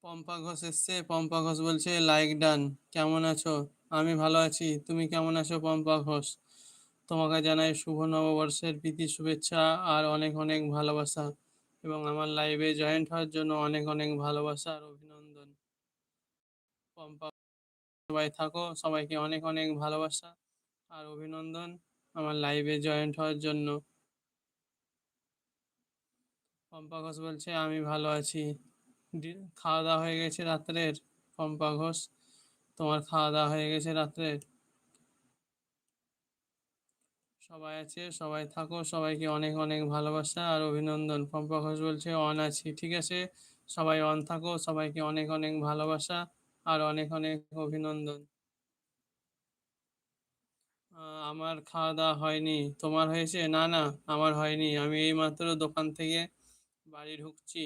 পম্পা ঘোষ এসছে। পম্পা ঘোষ বলছে like done. কেমন আছো? আমি ভালো আছি। তুমি কেমন আছো পম্পা ঘোষ? তোমাকে জানাই শুভ নববর্ষের প্রীতি শুভেচ্ছা আর অনেক অনেক ভালোবাসা, এবং আমার লাইভে জয়েন্ট হওয়ার জন্য অনেক অনেক ভালোবাসা আর অভিনন্দন। পম্পা, সবাই থাকো, সবাইকে অনেক অনেক ভালোবাসা আর অভিনন্দন আমার লাইভে জয়েন্ট হওয়ার জন্য। পম্পা ঘোষ বলছে আমি ভালো আছি। খাওয়া দাওয়া হয়ে গেছে রাত্রের? পম্পা ঘোষ, তোমার খাওয়া দাওয়া হয়ে গেছে রাত্রের? সবাই আছে, সবাই থাকো, সবাইকে অনেক অনেক ভালোবাসা আর অভিনন্দন। পম্পা ঘোষ বলছে অন আছি। ঠিক আছে, সবাই অন থাকো, সবাইকে অনেক অনেক ভালোবাসা আর অনেক অনেক অভিনন্দন। আমার খাওয়া দাওয়া হয়নি। তোমার হয়েছে? না না, আমার হয়নি। আমি এইমাত্র দোকান থেকে বাড়ি ঢুকছি।